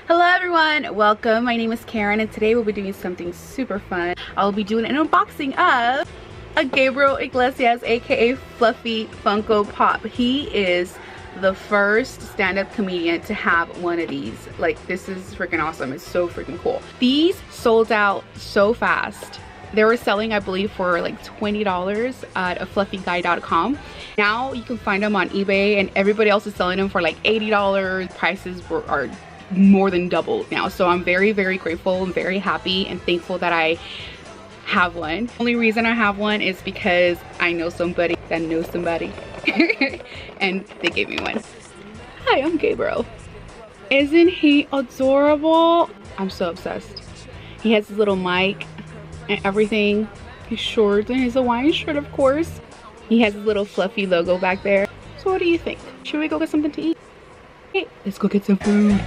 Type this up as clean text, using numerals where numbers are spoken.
Hello everyone, welcome. My name is Karen and today we'll be doing something super fun. I'll be doing an unboxing of a Gabriel Iglesias aka Fluffy Funko Pop. He is the first stand-up comedian to have one of these. Like, this is freaking awesome. It's so freaking cool. These sold out so fast. They were selling, I believe, for like $20 at fluffyguy.com. Now you can find them on eBay and everybody else is selling them for like $80. Prices are more than doubled now. So I'm very, very grateful and very happy and thankful that I have one. The only reason I have one is because I know somebody that knows somebody and they gave me one. Hi, I'm Gabriel. Isn't he adorable? I'm so obsessed. He has his little mic and everything. His shorts and his Hawaiian shirt, of course. He has his little fluffy logo back there. So what do you think? Should we go get something to eat? Hey, let's go get some food.